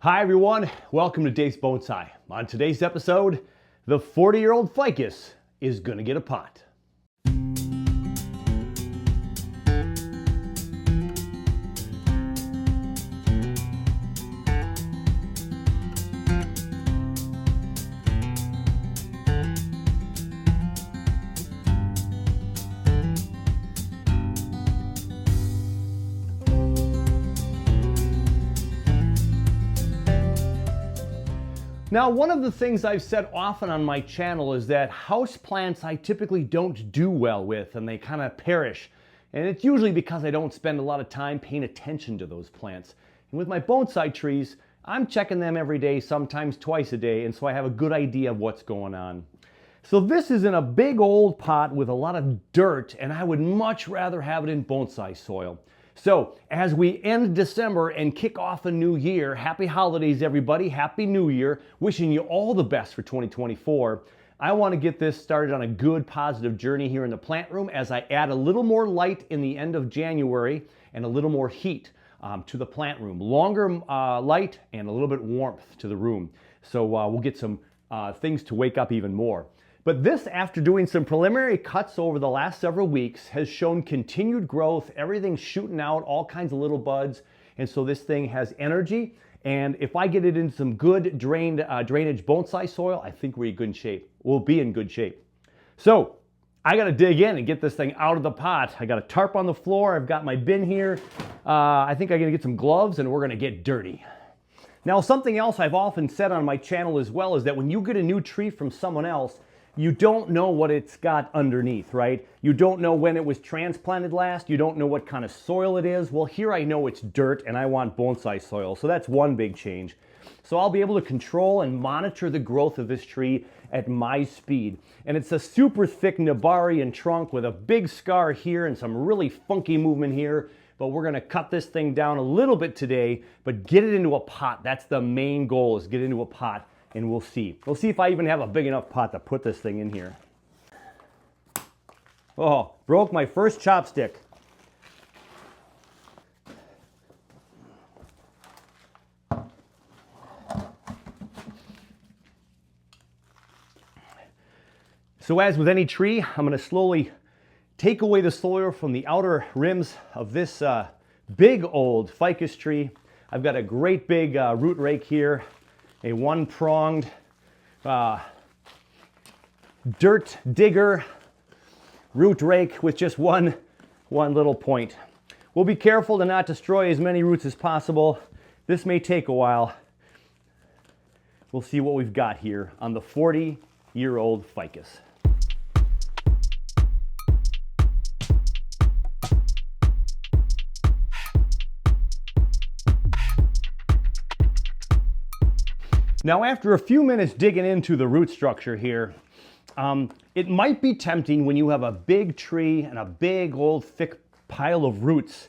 Hi everyone, welcome to Dave's Bonsai. On today's episode, the 40-year-old ficus is gonna get a pot. Now, one of the things I've said often on my channel is that houseplants I typically don't do well with and they kind of perish. And it's usually because I don't spend a lot of time paying attention to those plants. And with my bonsai trees, I'm checking them every day, sometimes twice a day, and so I have a good idea of what's going on. So this is in a big old pot with a lot of dirt, and I would much rather have it in bonsai soil. So as we end December and kick off a new year, happy holidays everybody, happy new year, wishing you all the best for 2024. I want to get this started on a good positive journey here in the plant room as I add a little more light in the end of January and a little more heat to the plant room. Longer light and a little bit warmth to the room. So we'll get some things to wake up even more. But this, after doing some preliminary cuts over the last several weeks, has shown continued growth, everything's shooting out, all kinds of little buds, and so this thing has energy, and if I get it in some good drainage bonsai soil, I think we're in good shape. We'll be in good shape. So, I gotta dig in and get this thing out of the pot. I got a tarp on the floor, I've got my bin here, I think I'm gonna get some gloves and we're gonna get dirty. Now, something else I've often said on my channel as well is that when you get a new tree from someone else, you don't know what it's got underneath, right? You don't know when it was transplanted last. You don't know what kind of soil it is. Well, here I know it's dirt and I want bonsai soil. So that's one big change. So I'll be able to control and monitor the growth of this tree at my speed. And it's a super thick Nabarian trunk with a big scar here and some really funky movement here. But we're gonna cut this thing down a little bit today, but get it into a pot. That's the main goal, is get it into a pot. And we'll see. We'll see if I even have a big enough pot to put this thing in here. Oh, broke my first chopstick. So as with any tree, I'm going to slowly take away the soil from the outer rims of this big old ficus tree. I've got a great big root rake here. A one-pronged dirt digger root rake with just one little point. We'll be careful to not destroy as many roots as possible. This may take a while. We'll see what we've got here on the 40-year-old ficus. Now, after a few minutes digging into the root structure here, it might be tempting when you have a big tree and a big old thick pile of roots.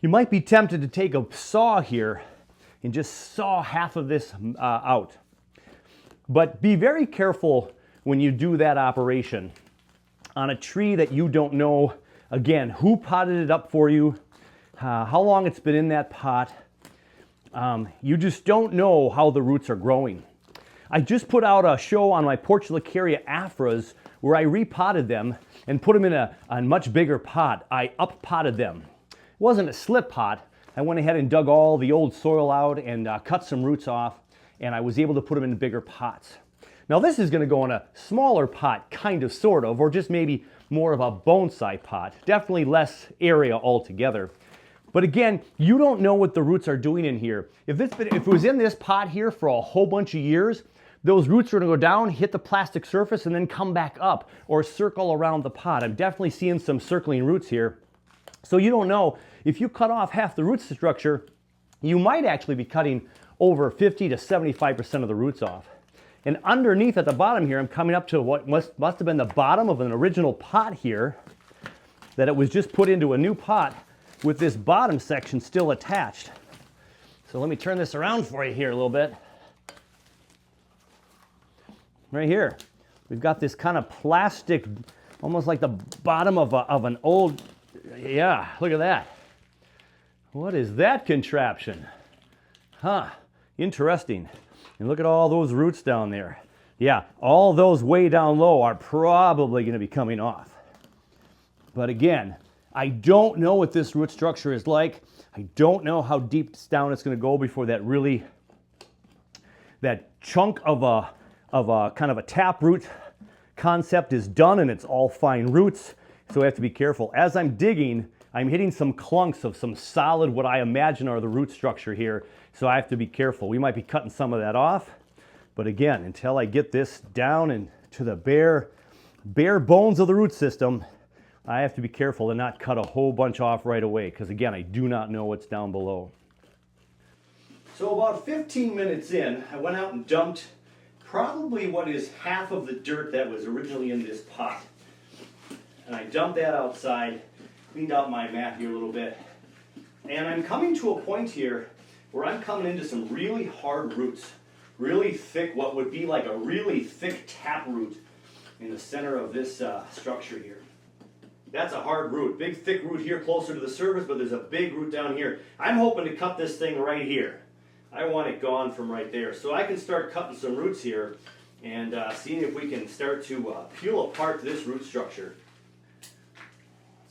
You might be tempted to take a saw here and just saw half of this out. But be very careful when you do that operation on a tree that you don't know, again, who potted it up for you, how long it's been in that pot. You just don't know how the roots are growing. I just put out a show on my Portulacaria afras where I repotted them and put them in a much bigger pot. I up-potted them. It wasn't a slip pot. I went ahead and dug all the old soil out and cut some roots off, and I was able to put them in bigger pots. Now this is going to go in a smaller pot, kind of, sort of, or just maybe more of a bonsai pot. Definitely less area altogether. But again, you don't know what the roots are doing in here. If it was in this pot here for a whole bunch of years, those roots are gonna go down, hit the plastic surface, and then come back up or circle around the pot. I'm definitely seeing some circling roots here. So you don't know, if you cut off half the root structure, you might actually be cutting over 50 to 75% of the roots off. And underneath at the bottom here, I'm coming up to what must have been the bottom of an original pot here, that it was just put into a new pot with this bottom section still attached. So let me turn this around for you here a little bit. Right here, we've got this kind of plastic, almost like the bottom of an old, yeah, look at that. What is that contraption? Huh, interesting. And look at all those roots down there. Yeah, all those way down low are probably going to be coming off. But again, I don't know what this root structure is like. I don't know how deep down it's going to go before that chunk of a kind of a tap root concept is done and it's all fine roots. So I have to be careful. As I'm digging, I'm hitting some clunks of some solid, what I imagine are the root structure here. So I have to be careful. We might be cutting some of that off. But again, until I get this down and to the bare bones of the root system, I have to be careful and not cut a whole bunch off right away, because again, I do not know what's down below. So about 15 minutes in, I went out and dumped probably what is half of the dirt that was originally in this pot. And I dumped that outside, cleaned out my mat here a little bit. And I'm coming to a point here where I'm coming into some really hard roots. Really thick, what would be like a really thick tap root in the center of this structure here. That's a hard root. Big thick root here closer to the surface, but there's a big root down here. I'm hoping to cut this thing right here. I want it gone from right there. So I can start cutting some roots here and seeing if we can start to peel apart this root structure.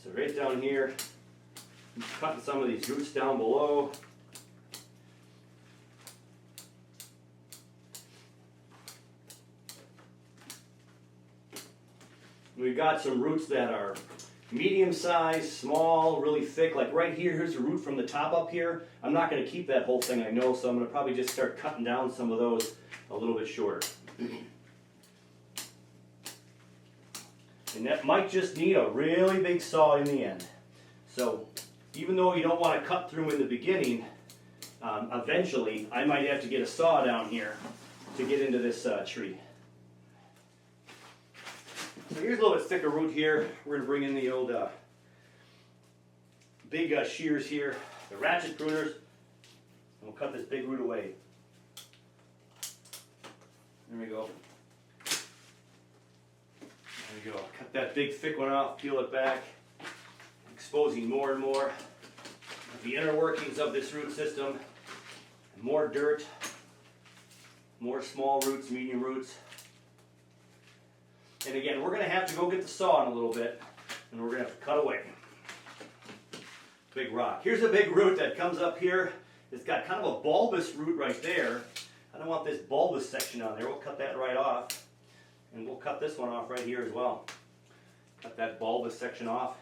So right down here, I'm cutting some of these roots down below. We've got some roots that are medium size, small, really thick. Like right here, here's a root from the top up here. I'm not going to keep that whole thing, I know, so I'm going to probably just start cutting down some of those a little bit shorter. And that might just need a really big saw in the end. So even though you don't want to cut through in the beginning, eventually I might have to get a saw down here to get into this tree. So here's a little bit thicker root here. We're going to bring in the old big shears here, the ratchet pruners, and we'll cut this big root away. There we go. There we go. Cut that big thick one off, peel it back, exposing more and more of the inner workings of this root system. More dirt, more small roots, medium roots. And again, we're going to have to go get the saw in a little bit, and we're going to have to cut away. Big rock. Here's a big root that comes up here. It's got kind of a bulbous root right there. I don't want this bulbous section on there. We'll cut that right off. And we'll cut this one off right here as well. Cut that bulbous section off.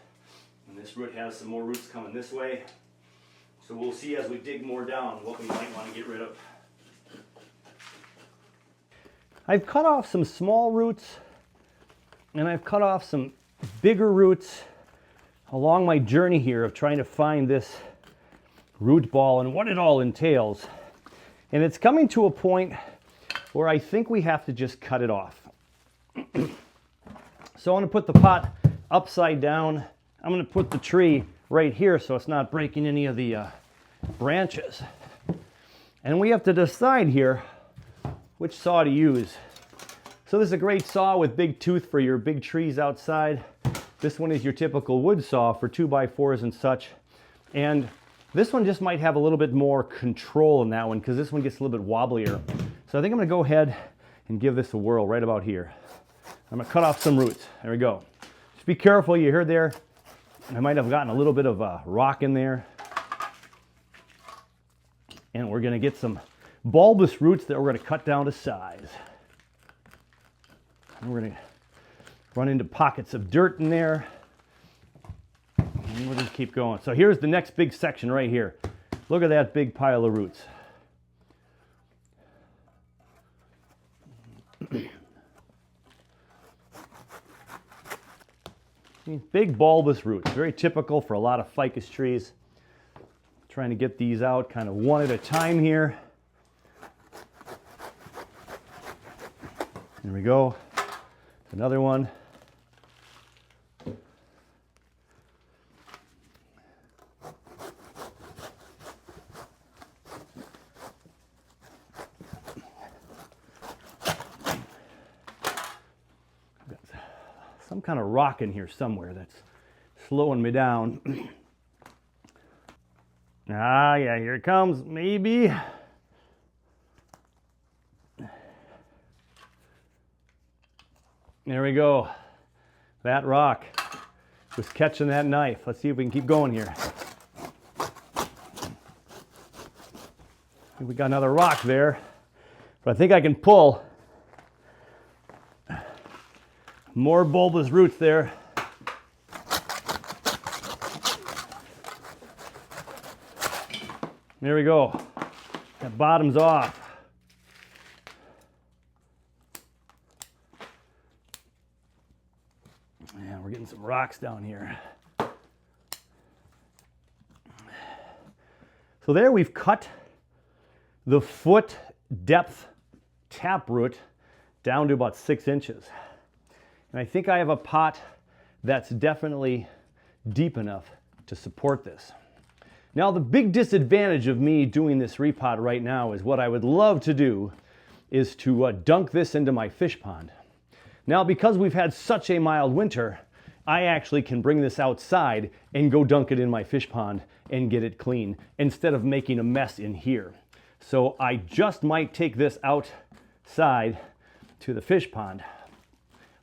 And this root has some more roots coming this way. So we'll see as we dig more down what we might want to get rid of. I've cut off some small roots. And I've cut off some bigger roots along my journey here of trying to find this root ball and what it all entails. And it's coming to a point where I think we have to just cut it off. So I'm going to put the pot upside down. I'm going to put the tree right here so it's not breaking any of the branches. And we have to decide here which saw to use. So this is a great saw with big tooth for your big trees outside. This one is your typical wood saw for 2x4s and such. And this one just might have a little bit more control in that one because this one gets a little bit wobblier. So I think I'm going to go ahead and give this a whirl right about here. I'm going to cut off some roots. There we go. Just be careful. You heard there, I might have gotten a little bit of rock in there. And we're going to get some bulbous roots that we're going to cut down to size. And we're going to run into pockets of dirt in there. And we'll just keep going. So here's the next big section right here. Look at that big pile of roots. Big bulbous roots, very typical for a lot of ficus trees. Trying to get these out kind of one at a time here. There we go. Another one. Got some kind of rock in here somewhere that's slowing me down. Ah, yeah, here it comes. Maybe. There we go. That rock was catching that knife. Let's see if we can keep going here. We got another rock there, but I think I can pull more bulbous roots there. There we go. That bottom's off. Yeah, we're getting some rocks down here. So there we've cut the foot depth taproot down to about 6 inches. And I think I have a pot that's definitely deep enough to support this. Now the big disadvantage of me doing this repot right now is what I would love to do is to dunk this into my fish pond. Now because we've had such a mild winter, I actually can bring this outside and go dunk it in my fish pond and get it clean instead of making a mess in here. So I just might take this outside to the fish pond.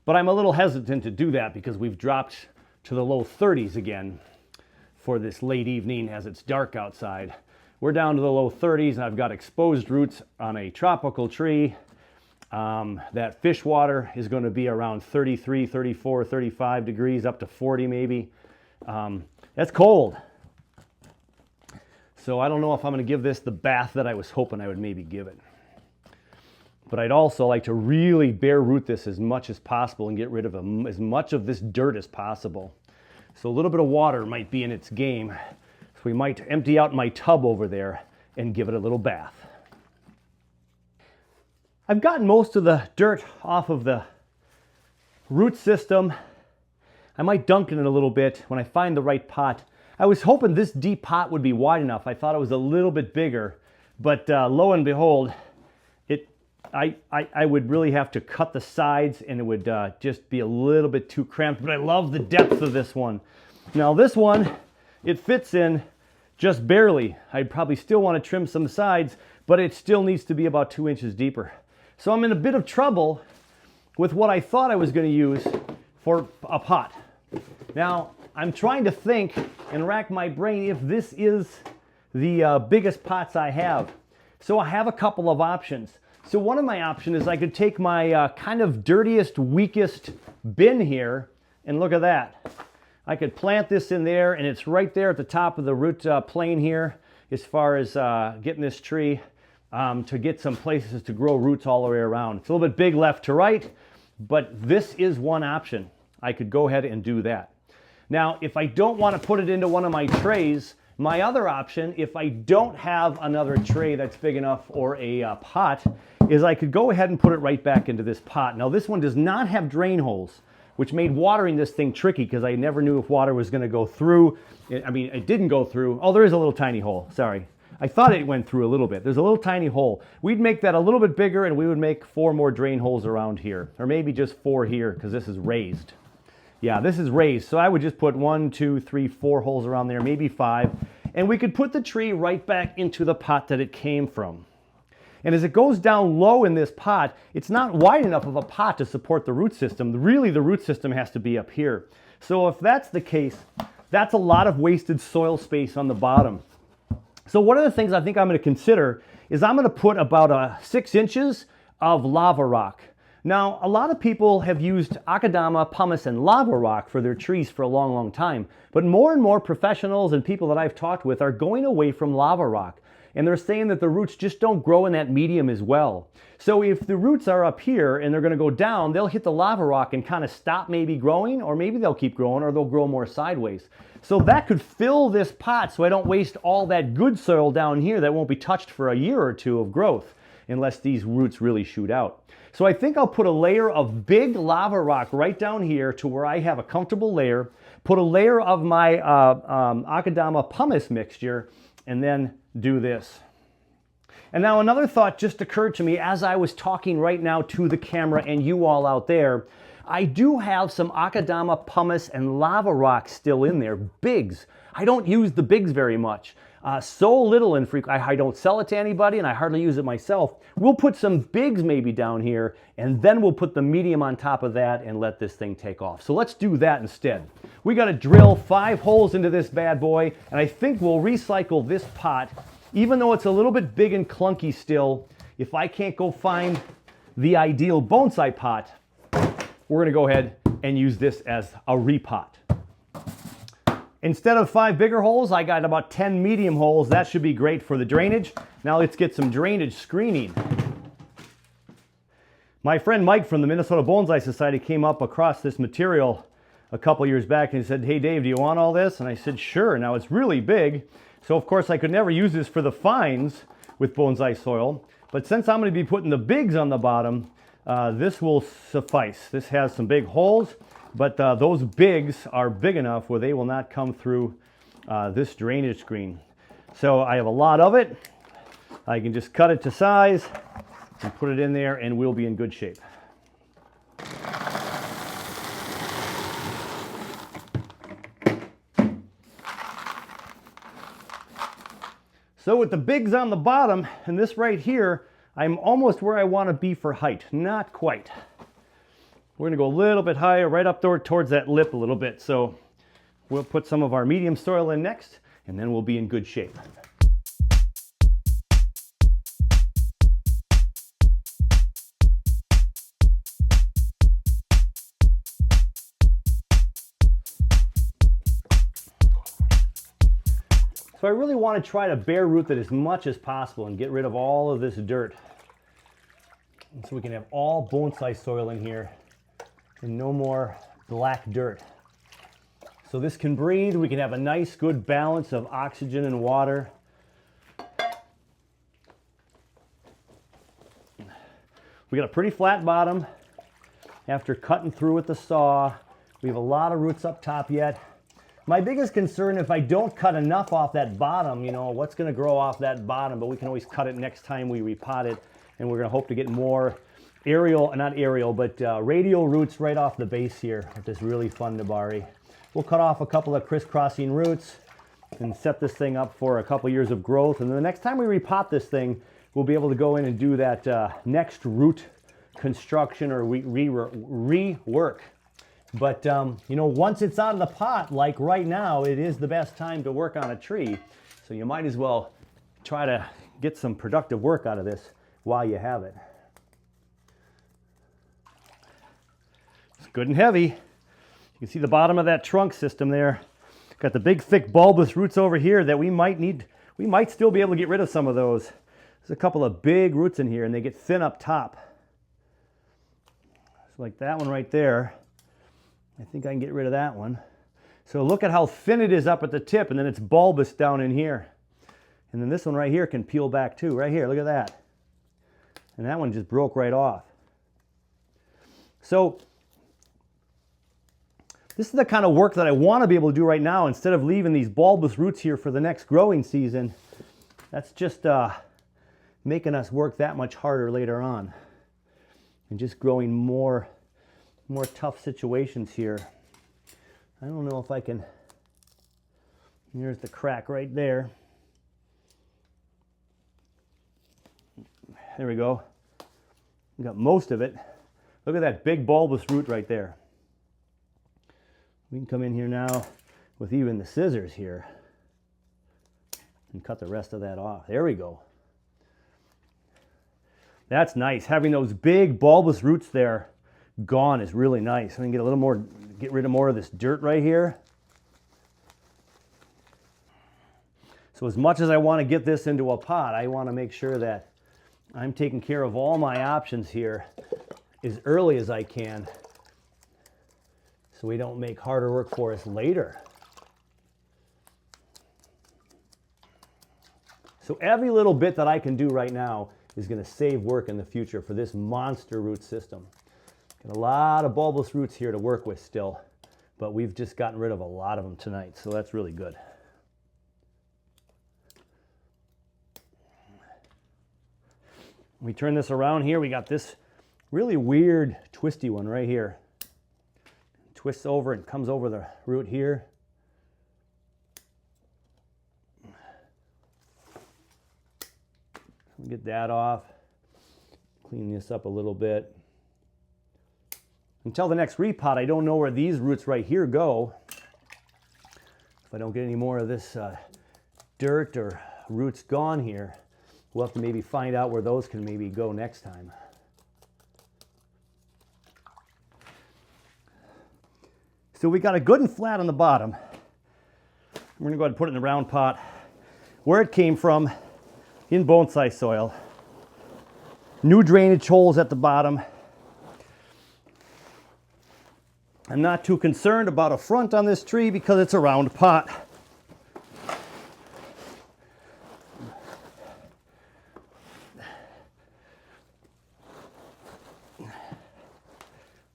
But I'm a little hesitant to do that because we've dropped to the low 30s again for this late evening as it's dark outside. We're down to the low 30s and I've got exposed roots on a tropical tree. That fish water is going to be around 33, 34, 35 degrees, up to 40 maybe. That's cold. So I don't know if I'm going to give this the bath that I was hoping I would maybe give it. But I'd also like to really bare root this as much as possible and get rid of as much of this dirt as possible. So a little bit of water might be in its game. So we might empty out my tub over there and give it a little bath. I've gotten most of the dirt off of the root system. I might dunk in it a little bit when I find the right pot. I was hoping this deep pot would be wide enough. I thought it was a little bit bigger, but lo and behold, I would really have to cut the sides and it would just be a little bit too cramped, but I love the depth of this one. Now this one, it fits in just barely. I'd probably still want to trim some sides, but it still needs to be about 2 inches deeper. So I'm in a bit of trouble with what I thought I was going to use for a pot. Now, I'm trying to think and rack my brain if this is the biggest pots I have. So I have a couple of options. So one of my options is I could take my kind of dirtiest, weakest bin here, and look at that. I could plant this in there, and it's right there at the top of the root plane here as far as getting this tree to get some places to grow roots all the way around. It's a little bit big left to right, but this is one option. I could go ahead and do that. Now, if I don't want to put it into one of my trays, my other option, if I don't have another tray that's big enough or a pot, is I could go ahead and put it right back into this pot. Now, this one does not have drain holes, which made watering this thing tricky because I never knew if water was going to go through. I mean, it didn't go through. Oh, there is a little tiny hole. Sorry. I thought it went through a little bit. There's a little tiny hole. We'd make that a little bit bigger and we would make 4 more drain holes around here, or maybe just 4 here because this is raised. Yeah, this is raised. So I would just put 1, 2, 3, 4 holes around there, maybe 5. And we could put the tree right back into the pot that it came from. And as it goes down low in this pot, it's not wide enough of a pot to support the root system. Really, the root system has to be up here. So if that's the case, that's a lot of wasted soil space on the bottom. So one of the things I think I'm going to consider is I'm going to put about 6 inches of lava rock. Now, a lot of people have used akadama, pumice, and lava rock for their trees for a long, long time. But more and more professionals and people that I've talked with are going away from lava rock. And they're saying that the roots just don't grow in that medium as well. So if the roots are up here and they're going to go down, they'll hit the lava rock and kind of stop maybe growing, or maybe they'll keep growing, or they'll grow more sideways. So that could fill this pot so I don't waste all that good soil down here that won't be touched for a year or 2 of growth unless these roots really shoot out. So I think I'll put a layer of big lava rock right down here to where I have a comfortable layer, put a layer of my akadama pumice mixture, and then do this. And now another thought just occurred to me as I was talking right now to the camera and you all out there. I do have some akadama pumice and lava rock still in there, bigs. I don't use the bigs very much. so little infrequent. I don't sell it to anybody and I hardly use it myself. We'll put some bigs maybe down here and then we'll put the medium on top of that and let this thing take off. So let's do that instead. We got to drill 5 holes into this bad boy, and I think we'll recycle this pot. Even though it's a little bit big and clunky still, if I can't go find the ideal bonsai pot, we're going to go ahead and use this as a repot. Instead of 5 bigger holes, I got about 10 medium holes. That should be great for the drainage. Now let's get some drainage screening. My friend Mike from the Minnesota Bonsai Society came up across this material a couple years back and he said, "Hey Dave, do you want all this?" And I said, "Sure." Now it's really big, so of course I could never use this for the fines with bonsai soil, but since I'm going to be putting the bigs on the bottom, this will suffice. This has some big holes, but those bigs are big enough where they will not come through this drainage screen. So I have a lot of it. I can just cut it to size and put it in there and we'll be in good shape. So with the bigs on the bottom and this right here, I'm almost where I want to be for height. Not quite. We're going to go a little bit higher, right up there towards that lip a little bit. So we'll put some of our medium soil in next, and then we'll be in good shape. So I really want to try to bare root that as much as possible and get rid of all of this dirt. And so we can have all bonsai soil in here and no more black dirt. So this can breathe. We can have a nice good balance of oxygen and water. We got a pretty flat bottom. After cutting through with the saw, we have a lot of roots up top yet. My biggest concern, if I don't cut enough off that bottom, you know, what's going to grow off that bottom, but we can always cut it next time we repot it, and we're going to hope to get more radial roots right off the base here with this really fun nabari. We'll cut off a couple of crisscrossing roots and set this thing up for a couple years of growth, and then the next time we repot this thing, we'll be able to go in and do that next root construction or rework. But, you know, once it's out of the pot, like right now, it is the best time to work on a tree. So you might as well try to get some productive work out of this while you have it. It's good and heavy. You can see the bottom of that trunk system there. Got the big, thick, bulbous roots over here that we might still be able to get rid of some of those. There's a couple of big roots in here, and they get thin up top. So like that one right there. I think I can get rid of that one. So look at how thin it is up at the tip, and then it's bulbous down in here. And then this one right here can peel back too. Right here, look at that. And that one just broke right off. So this is the kind of work that I want to be able to do right now instead of leaving these bulbous roots here for the next growing season. That's just making us work that much harder later on. And just growing more tough situations here. I don't know if I can. Here's the crack right there. There we go. We got most of it. Look at that big bulbous root right there. We can come in here now with even the scissors here and cut the rest of that off. There we go. That's nice. Having those big bulbous roots there gone is really nice. I can get rid of more of this dirt right here. So as much as I want to get this into a pot, I want to make sure that I'm taking care of all my options here as early as I can so we don't make harder work for us later. So every little bit that I can do right now is going to save work in the future for this monster root system. Got a lot of bulbous roots here to work with still, but we've just gotten rid of a lot of them tonight, so that's really good. We turn this around here, we got this really weird twisty one right here. Twists over and comes over the root here. Get that off. Clean this up a little bit. Until the next repot, I don't know where these roots right here go. If I don't get any more of this dirt or roots gone here, we'll have to maybe find out where those can maybe go next time. So we got it good and flat on the bottom. We're gonna go ahead and put it in the round pot where it came from, in bonsai soil. New drainage holes at the bottom. I'm not too concerned about a front on this tree because it's a round pot.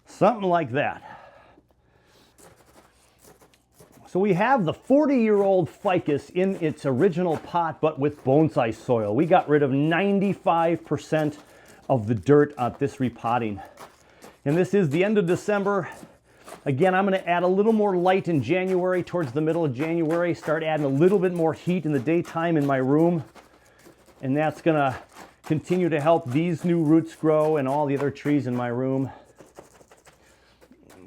Something like that. So we have the 40-year-old ficus in its original pot, but with bonsai soil. We got rid of 95% of the dirt at this repotting. And this is the end of December. Again, I'm going to add a little more light in January, towards the middle of January, start adding a little bit more heat in the daytime in my room. And that's going to continue to help these new roots grow and all the other trees in my room.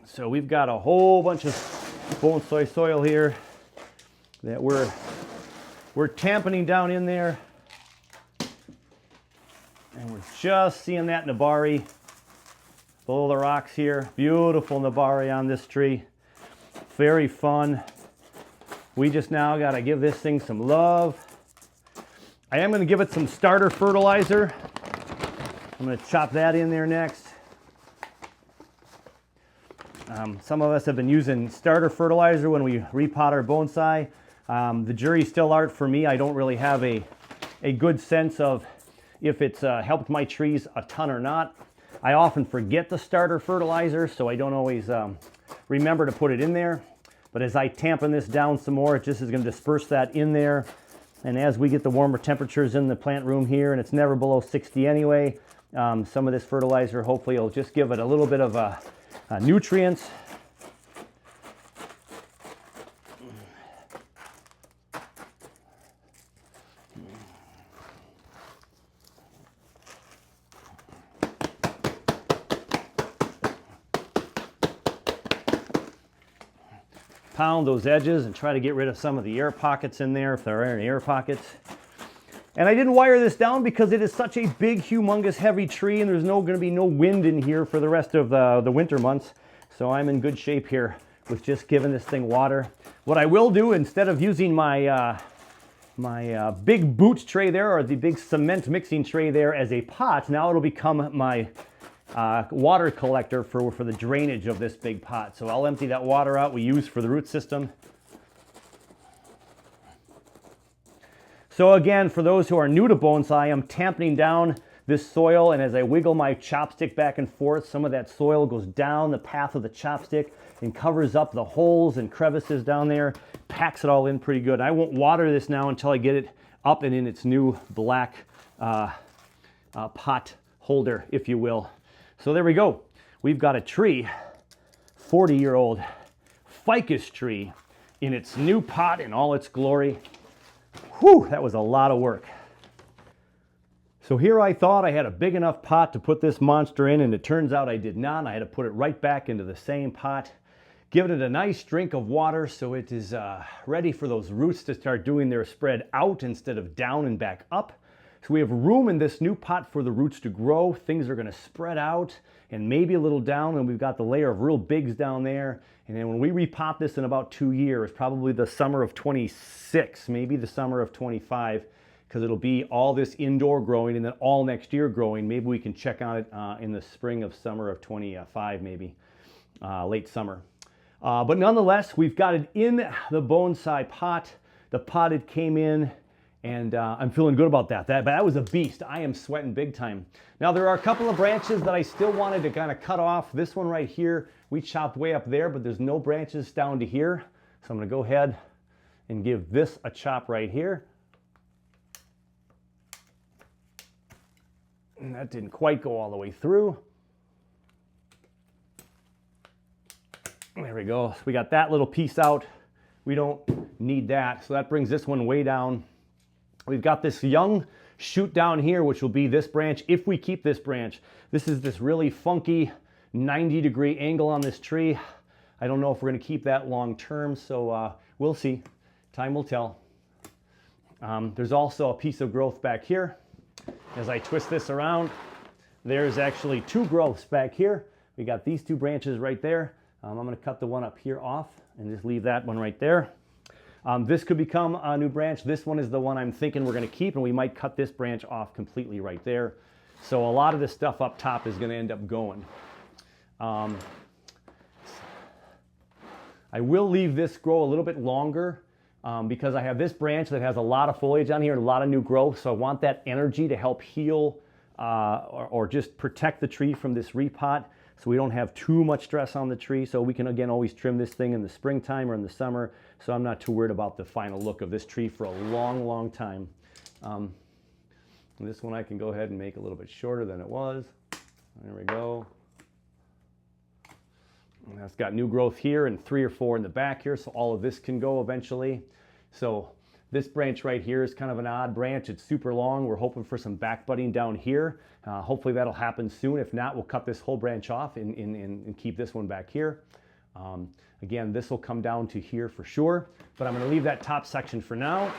So we've got a whole bunch of bonsai soil here that we're tamponing down in there. And we're just seeing that Nabari below the rocks here. Beautiful Nabari on this tree. Very fun. We just now got to give this thing some love. I am going to give it some starter fertilizer. I'm going to chop that in there next. Some of us have been using starter fertilizer when we repot our bonsai. The jury's still out for me. I don't really have a good sense of if it's helped my trees a ton or not. I often forget the starter fertilizer, so I don't always remember to put it in there. But as I tampen this down some more, it just is going to disperse that in there. And as we get the warmer temperatures in the plant room here, and it's never below 60 anyway, some of this fertilizer hopefully will just give it a little bit of nutrients. Pound those edges and try to get rid of some of the air pockets in there if there are any air pockets. And I didn't wire this down because it is such a big, humongous, heavy tree, and there's going to be no wind in here for the rest of the winter months. So I'm in good shape here with just giving this thing water. What I will do, instead of using my big boot tray there, or the big cement mixing tray there as a pot, now it'll become my water collector for the drainage of this big pot. So I'll empty that water out we use for the root system. So again, for those who are new to bonsai, I'm tamponing down this soil, and as I wiggle my chopstick back and forth, some of that soil goes down the path of the chopstick and covers up the holes and crevices down there, packs it all in pretty good. I won't water this now until I get it up and in its new black pot holder, if you will. So there we go. We've got a tree, 40-year-old ficus tree, in its new pot in all its glory. Whew, that was a lot of work. So here I thought I had a big enough pot to put this monster in, and it turns out I did not. I had to put it right back into the same pot, giving it a nice drink of water so it is ready for those roots to start doing their spread out instead of down and back up. So we have room in this new pot for the roots to grow. Things are going to spread out and maybe a little down, and we've got the layer of real bigs down there. And then when we repot this in about 2 years, probably the summer of 26, maybe the summer of 25, because it'll be all this indoor growing and then all next year growing. Maybe we can check on it in the spring of summer of 25, maybe late summer. But nonetheless, we've got it in the bonsai pot. The pot it came in, and I'm feeling good about that. But that was a beast. I am sweating big time. Now there are a couple of branches that I still wanted to kind of cut off. This one right here, we chopped way up there, but there's no branches down to here. So I'm going to go ahead and give this a chop right here. And that didn't quite go all the way through. There we go. So we got that little piece out. We don't need that. So that brings this one way down. We've got this young shoot down here, which will be this branch if we keep this branch. This is this really funky 90-degree angle on this tree. I don't know if we're going to keep that long term, so we'll see. Time will tell. There's also a piece of growth back here. As I twist this around, there's actually two growths back here. We got these two branches right there. I'm going to cut the one up here off and just leave that one right there. This could become a new branch. This one is the one I'm thinking we're going to keep, and we might cut this branch off completely right there. So a lot of this stuff up top is going to end up going. I will leave this grow a little bit longer because I have this branch that has a lot of foliage on here and a lot of new growth. So I want that energy to help heal or just protect the tree from this repot, so we don't have too much stress on the tree. So we can, again, always trim this thing in the springtime or in the summer. So I'm not too worried about the final look of this tree for a long, long time. This one I can go ahead and make a little bit shorter than it was. There we go. And that's got new growth here and 3 or 4 in the back here, so all of this can go eventually. So this branch right here is kind of an odd branch. It's super long. We're hoping for some back budding down here. Hopefully that'll happen soon. If not, we'll cut this whole branch off and keep this one back here. Again, this will come down to here for sure, but I'm going to leave that top section for now.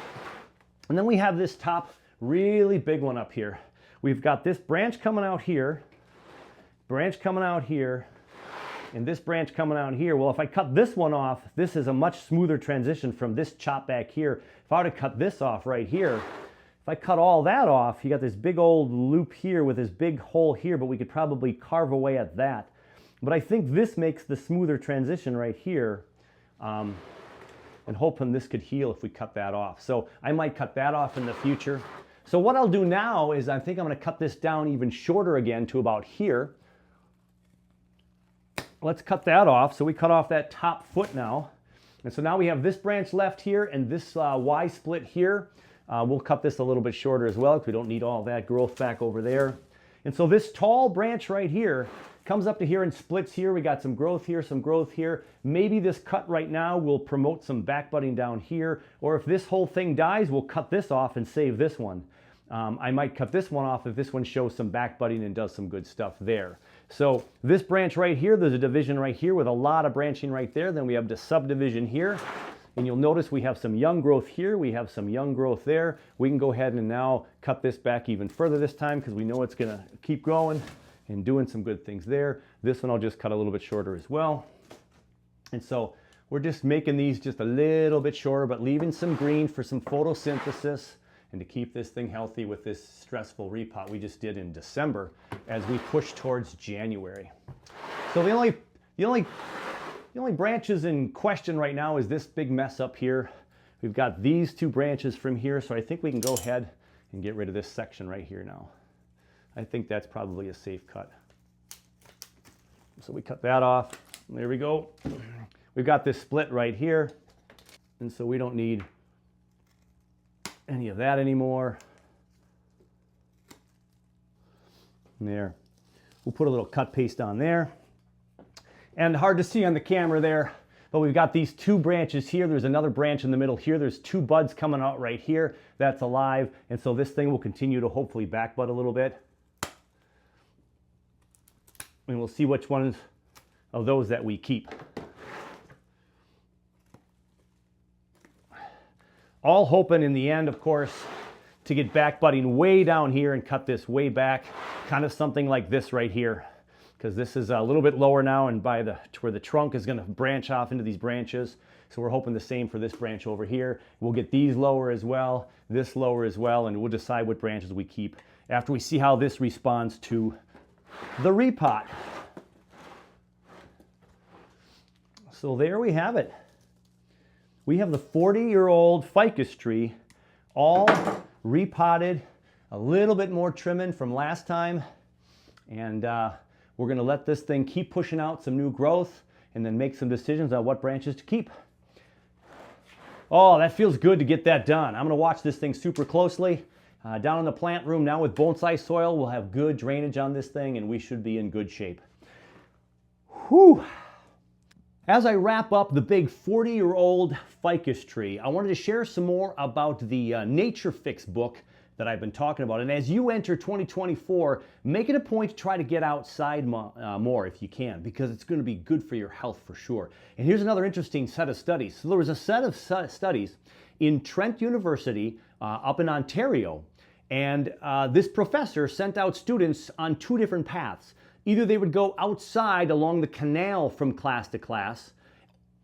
And then we have this top really big one up here. We've got this branch coming out here, branch coming out here, and this branch coming out here. Well, if I cut this one off, this is a much smoother transition from this chop back here. If I were to cut this off right here, if I cut all that off, you got this big old loop here with this big hole here, but we could probably carve away at that. But I think this makes the smoother transition right here, and hoping this could heal if we cut that off. So I might cut that off in the future. So what I'll do now is I think I'm going to cut this down even shorter again to about here. Let's cut that off. So we cut off that top foot now. And so now we have this branch left here and this Y split here. We'll cut this a little bit shorter as well because we don't need all that growth back over there. And so this tall branch right here comes up to here and splits here. We got some growth here, some growth here. Maybe this cut right now will promote some back budding down here. Or if this whole thing dies, we'll cut this off and save this one. I might cut this one off if this one shows some back budding and does some good stuff there. So this branch right here, there's a division right here with a lot of branching right there. Then we have the subdivision here. And you'll notice we have some young growth here. We have some young growth there. We can go ahead and now cut this back even further this time because we know it's going to keep growing and doing some good things there. This one I'll just cut a little bit shorter as well. And so we're just making these just a little bit shorter, but leaving some green for some photosynthesis and to keep this thing healthy with this stressful repot we just did in December as we push towards January. So the only branches in question right now is this big mess up here. We've got these two branches from here, so I think we can go ahead and get rid of this section right here now. I think that's probably a safe cut. So we cut that off. There we go. We've got this split right here, and so we don't need any of that anymore. And there. We'll put a little cut paste on there. And hard to see on the camera there, but we've got these two branches here. There's another branch in the middle here. There's two buds coming out right here. That's alive. And so this thing will continue to hopefully back bud a little bit. And we'll see which ones of those that we keep. All hoping in the end, of course, to get back budding way down here and cut this way back, kind of something like this right here. Because this is a little bit lower now and by where the trunk is going to branch off into these branches. So we're hoping the same for this branch over here. We'll get these lower as well, this lower as well, and we'll decide what branches we keep after we see how this responds to the repot. So there we have it. We have the 40-year-old ficus tree all repotted, a little bit more trimming from last time, and we're going to let this thing keep pushing out some new growth and then make some decisions on what branches to keep. Oh, that feels good to get that done. I'm going to watch this thing super closely. Down in the plant room now with bonsai soil, we'll have good drainage on this thing and we should be in good shape. Whew! As I wrap up the big 40-year-old ficus tree, I wanted to share some more about the Nature Fix book that I've been talking about. And as you enter 2024, make it a point to try to get outside more if you can, because it's going to be good for your health for sure. And here's another interesting set of studies. So there was a set of studies in Trent University up in Ontario, and this professor sent out students on two different paths. Either they would go outside along the canal from class to class,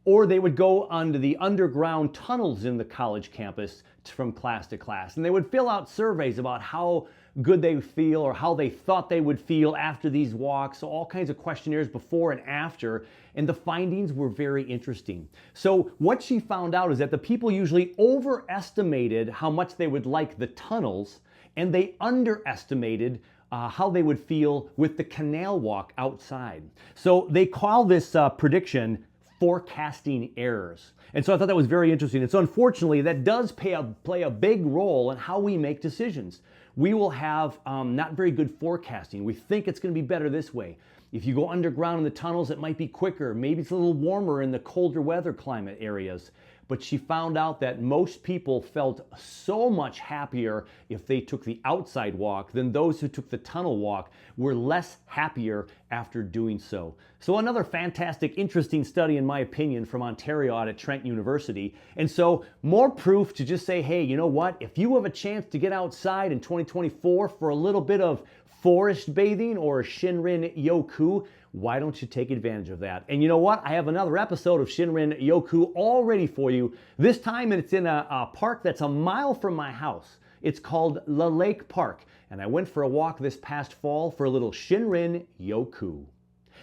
or they would go under the underground tunnels in the college campus from class to class. And they would fill out surveys about how good they feel or how they thought they would feel after these walks. So all kinds of questionnaires before and after. And the findings were very interesting. So what she found out is that the people usually overestimated how much they would like the tunnels, and they underestimated how they would feel with the canal walk outside. So they call this prediction forecasting errors. And so I thought that was very interesting. And so unfortunately, that does play a big role in how we make decisions. We will have not very good forecasting. We think it's going to be better this way. If you go underground in the tunnels, it might be quicker. Maybe it's a little warmer in the colder weather climate areas. But she found out that most people felt so much happier if they took the outside walk than those who took the tunnel walk were less happier after doing so. So another fantastic, interesting study, in my opinion, from Ontario out at Trent University. And so more proof to just say, hey, you know what? If you have a chance to get outside in 2024 for a little bit of forest bathing or Shinrin Yoku, why don't you take advantage of that? And you know what? I have another episode of Shinrin Yoku all ready for you. This time it's in a park that's a mile from my house. It's called La Lake Park. And I went for a walk this past fall for a little Shinrin Yoku.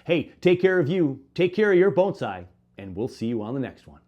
Hey, take care of you, take care of your bonsai, and we'll see you on the next one.